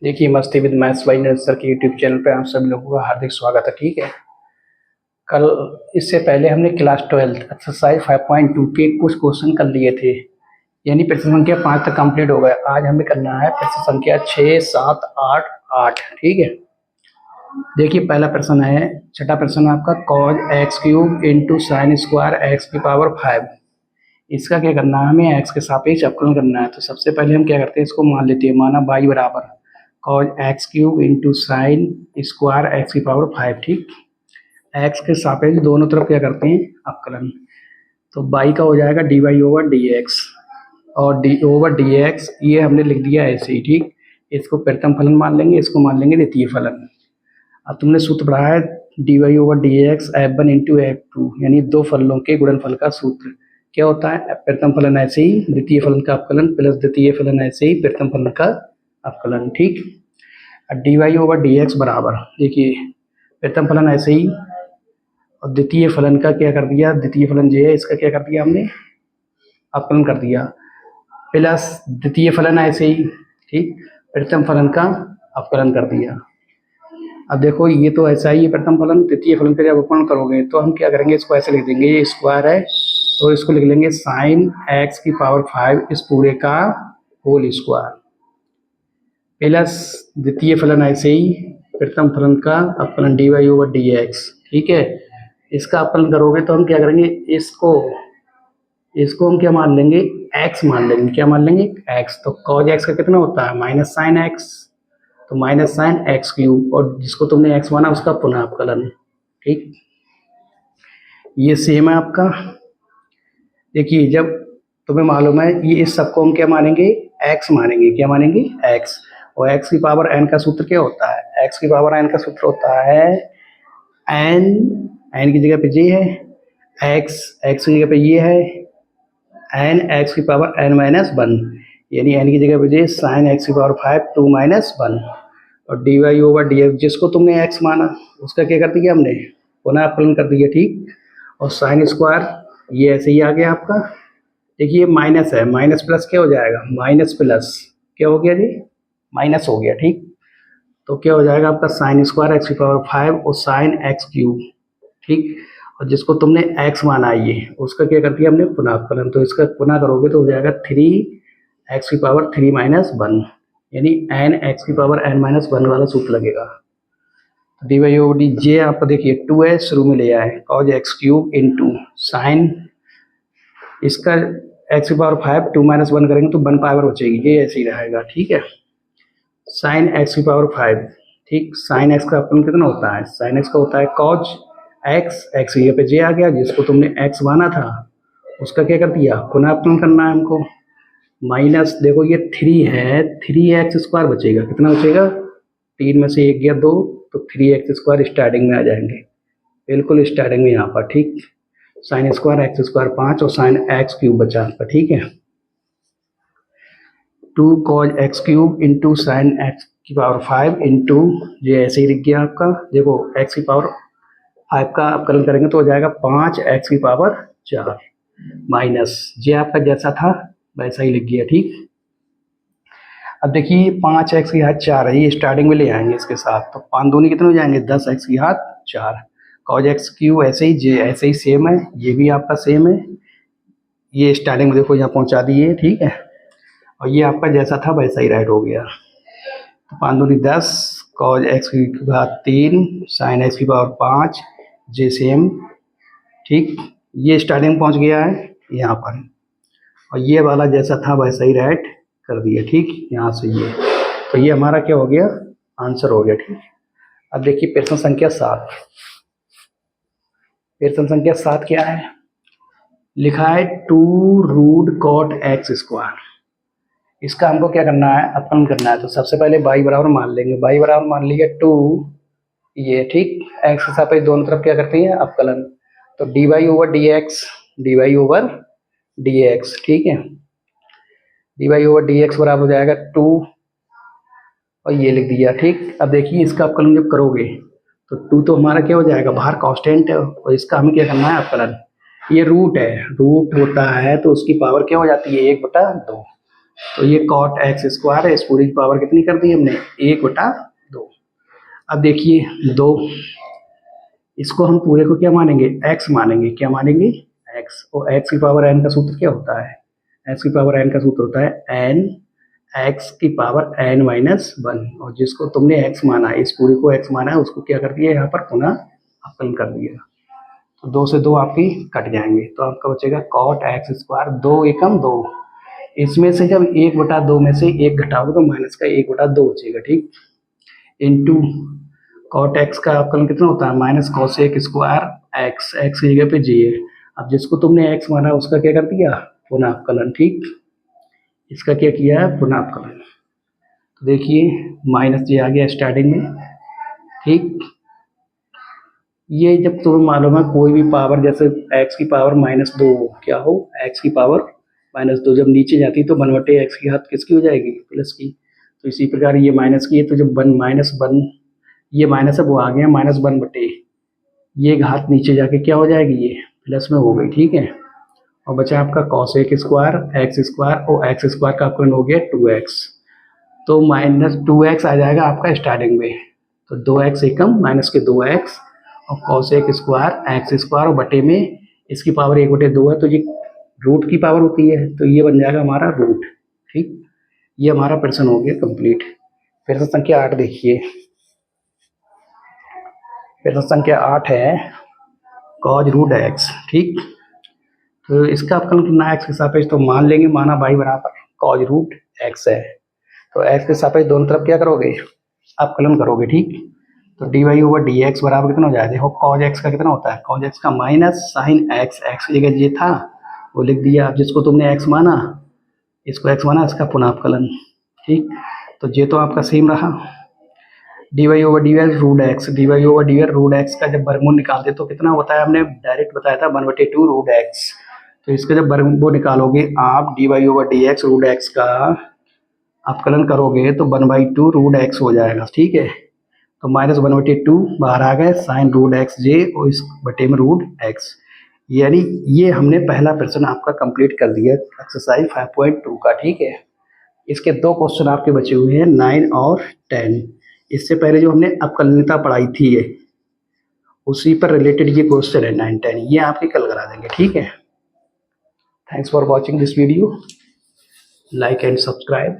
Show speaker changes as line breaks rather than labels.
देखिए मस्ती with maths by Naresh sir के यूट्यूब चैनल पे आप सभी लोगों का हार्दिक स्वागत है। ठीक है, कल इससे पहले हमने क्लास 12 एक्सरसाइज 5.2 के कुछ क्वेश्चन कर लिए थे, यानी प्रश्न संख्या 5 तक कंप्लीट हो गया। आज हमें करना है प्रश्न संख्या 6, 7, 8, 8। ठीक है, देखिए पहला प्रश्न है, छठा प्रश्न आपका cos x cube into sine square x की पावर 5। इसका क्या करना है, हमें x के सापेक्ष अवकलन करना है। तो सबसे पहले हम क्या करते हैं, इसको मान लेते हैं, माना y बराबर cos x cube into sine square x की पावर 5। ठीक, x के सापेक्ष दोनों तरफ क्या करते हैं, अवकलन। तो y का हो जाएगा dy ओवर dx, और d ओवर dx ये हमने लिख दिया ऐसे ही। ठीक, इसको प्रथम फलन मान लेंगे, इसको मान लेंगे द्वितीय फलन। अब तुमने सूत्र पढ़ा है dy over dx f1 into f2, यानी दो फलनों के गुणनफल का सूत्र क्या होता है, प्रथम फलन ऐसे ही द्वितीय फलन का अवकलन प्लस द्वितीय फलन ऐसे ही प्रथम फलन का अवकलन। ठीक, dy ओवर dx बराबर, देखिए प्रथम फलन ऐसे ही और द्वितीय फलन का क्या कर दिया, द्वितीय फलन जो है इसका क्या कर दिया हमने, अवकलन कर दिया, प्लस द्वितीय फलन ऐसे ही, ठीक, प्रथम फलन का अवकलन कर दिया। अब देखो ये तो ऐसा ही है प्रथम फलन, द्वितीय फलन का जब अवकलन करोगे तो हम क्या करेंगे, इसको ऐसे लिख देंगे, ये स्क्वायर है तो इसको लिख लेंगे साइन एक्स की पावर 5 इस पूरे का होल स्क्वायर, प्लस द्वितीय फलन ऐसे ही प्रथम फलन का अवकलन dy ओवर dx। ठीक है, इसका अवकलन करोगे तो हम क्या करेंगे, इसको हम क्या मान लेंगे, x मान लेंगे। क्या मान लेंगे, x। तो cos x का कितना होता है, माइनस साइन x, तो माइनस साइन एक्स क्यूब, और जिसको तुमने x माना उसका पुनः अवकलन। ठीक, ये सेम है आपका। देखिए जब तुम्हें मालूम है ये, इस सबको हम क्या मानेंगे, x मानेंगे। क्या मानेंगे, x। और x की पावर n का सूत्र क्या होता है, x की पावर n का सूत्र होता है n की जगह पे j है, x की जगह पे ये है, n x की पावर n माइनस 1, यानी n की जगह पे j साइन x की पावर 5 2 माइनस 1, और dy ओवर dx जिसको तुमने x माना उसका क्या कर दिया हमने, पुनः अवकलन कर दिया। ठीक, और साइन स्क्वायर ये ऐसे ही आ गया आपका। देखिए माइनस है, माइनस प्लस क्या हो जाएगा, माइनस प्लस क्या हो गया जी, माइनस हो गया। ठीक, तो क्या हो जाएगा आपका साइन स्क्वायर एक्स की पावर 5 और साइन एक्स क्यूब। ठीक, और जिसको तुमने x माना ये उसका क्या कर दिया हमने, पुनः अवकलन। तो इसका पुनः करोगे तो हो जाएगा 3x की पावर 3 माइनस 1, यानी n x की पावर n माइनस 1 वाला सूत्र लगेगा। तो D Y over D J आपका देखिए 2 है, शुरू में ले आए, cos x cube into sine इसका x की पावर 5 2 माइनस 1 करेंगे तो 1 पावर बचेगी, ये ऐसे ही रहेगा। ठीक है, साइन x की पावर 5। ठीक, साइन x का अवकलन कितना होता है, साइन x का होता है cos x, x यहाँ पे j आ गया, जिसको तुमने x माना था उसका क्या कर दिया, पुनः अवकलन करना है हमको। माइनस देखो ये 3 है, 3x स्क्वायर बचेगा, कितना बचेगा, 3 में से 1 गया 2, तो 3x स्क्वायर स्टार्टिंग में आ जाएंगे, बिल्कुल स्टार्टिंग में यहाँ पर। ठीक, साइन स्क्वायर एक्स स्क्वायर 5 और साइन एक्स क्यूब बचा आपका। ठीक है, 2 cos x cube into sine x की पावर 5 इंटू ये ऐसे ही लिख गया आपका। देखो x की पावर 5 का अवकलन करेंगे तो हो जाएगा 5x की पावर 4 माइनस जे आपका जैसा था वैसा ही लिख गया। ठीक, अब देखिए 5x की घात 4 है, ये स्टार्टिंग में ले आएंगे इसके साथ, तो 5 दूनी कितने हो जाएंगे, 10x की घात 4। cos x क्यूब ऐसे ही, जे ऐसे ही सेम है, ये भी आपका सेम है, ये स्टार्टिंग में देखो यहाँ पहुँचा दिए। ठीक है, और ये आपका जैसा था वैसा ही राइट हो गया। तो 5 दूनी 10, cos x की घात 3 साइन x की पावर 5, जे सेम। ठीक, ये स्टार्टिंग में पहुँच गया है यहाँ पर, और ये वाला जैसा था वैसा ही राइट कर दिया। ठीक, यहाँ से ये, तो ये हमारा क्या हो गया, आंसर हो गया। ठीक, अब देखिए प्रश्न संख्या 7। प्रश्न संख्या 7 क्या है, लिखा है 2 रूट कॉट एक्स स्क्वायर। इसका हमको क्या करना है, अवकलन करना है। तो सबसे पहले y बराबर मान लेंगे, y बराबर मान लिया 2 ये। ठीक, x के सापेक्ष दोनों तरफ क्या करते हैं, अवकलन। तो dy over dx, dy over dx। ठीक है, dy ओवर dx बराबर हो जाएगा 2 और ये लिख दिया। ठीक, अब देखिए इसका अवकलन जब करोगे तो 2 तो हमारा क्या हो जाएगा, बाहर कांस्टेंट है, और इसका हमें क्या करना है, अवकलन। ये रूट है, रूट होता है तो उसकी पावर क्या हो जाती है, 1/2। तो ये कॉट एक्स स्क्वायर है, इस पूरी की पावर कितनी कर दी हमने, 1/2। अब देखिए 2, इसको हम पूरे को क्या मानेंगे, x मानेंगे, क्या मानेंगे, x। और x की पावर n का सूत्र क्या होता है, x की पावर n का सूत्र होता है n x की पावर n माइनस 1। और जिसको तुमने x माना है, इस पूरे को x माना है, उसको क्या कर दिया यहाँ पर पुनः अवकलन कर दिया। तो 2 से 2 आपकी कट जाएंगे, तो आपका बचेगा कॉट एक्स स्क्वायर, 2 एकम 2। इसमें से जब 1/2 में से 1 घटाओगे तो माइनस का 1/2 बचेगा, ठीक। इंटू कॉट एक्स का अवकलन कितना होता है, minus cosec square x, x की जगह पे जी है। अब जिसको तुमने एक्स माना उसका क्या कर दिया, पुनः अवकलन, ठीक। इसका क्या किया है, पुनः अवकलन। तो देखिए माइनस जी आ गया स्टार्टिंग में, ठीक। ये जब तुम्हें मालूम है कोई भी पावर, जैसे एक्स की पावर -2 क्या हो, एक्स की पावर -2 जब नीचे जाती है तो 1/x की घात किसकी हो जाएगी, प्लस की। तो इसी प्रकार ये माइनस की है, तो जब 1 ये माइनस है वो आ गया -1/, ये घात नीचे जाके क्या हो जाएगी, ये प्लस में हो गई, ठीक है। और बचा आपका कॉसेक स्क्वायर एक्स स्क्वायर, और एक्स स्क्वायर का अवकलन हो गया 2x। तो -2x आ जाएगा आपका स्टार्टिंग में, तो 2x एकम माइनस के 2x, और कॉसेक स्क्वायर एक्स स्क्वायर, और बटे में इसकी पावर 1/2 है, तो ये रूट की पावर होती है, तो ये बन जाएगा हमारा रूट, ठीक। ये हमारा प्रश्न हो गया कंप्लीट। प्रश्न संख्या 8 देखिए, प्रश्न संख्या 8 है कॉज रूट एक्स, ठीक। तो इसका अवकलन कितना है, एक्स के सापेक्ष, तो मान लेंगे, माना y बराबर कॉज रूट एक्स है, तो एक्स के सापेक्ष दोनों तरफ क्या करोगे, अवकलन करोगे, ठीक। तो dy/dx बराबर कितना हो जाएगा, देखो कॉज एक्स का कितना होता है, कॉज एक्स का माइनस साइन एक्स, एक्स की जगह ये था वो लिख दिया। अब जिसको तुमने एक्स माना, इसको एक्स माना, इसका पुनः अवकलन, ठीक। तो ये तो आपका सेम रहा, dy/dy root x, dy/dy root x का जब वर्गमूल निकालते तो कितना होता है, हमने डायरेक्ट बताया था 1/2 रूट एक्स। तो इसका जब वर्गमूल निकालोगे आप, dy/dx रूट एक्स का अवकलन करोगे तो 1/2 रूट एक्स हो जाएगा, ठीक है। तो -1/2 बाहर आ गए, साइन रूट एक्स जे, और इस बटे में रूट एक्स। यानी ये हमने पहला प्रश्न आपका कंप्लीट कर दिया एक्सरसाइज 5.2 का, ठीक है। इसके 2 क्वेश्चन आपके बचे हुए हैं 9 और 10। इससे पहले जो हमने अवकलनीयता पढ़ाई थी ये, उसी पर रिलेटेड ये क्वेश्चन है 9 10, ये आपके कल करा देंगे, ठीक है। Thanks for watching this video, like and subscribe.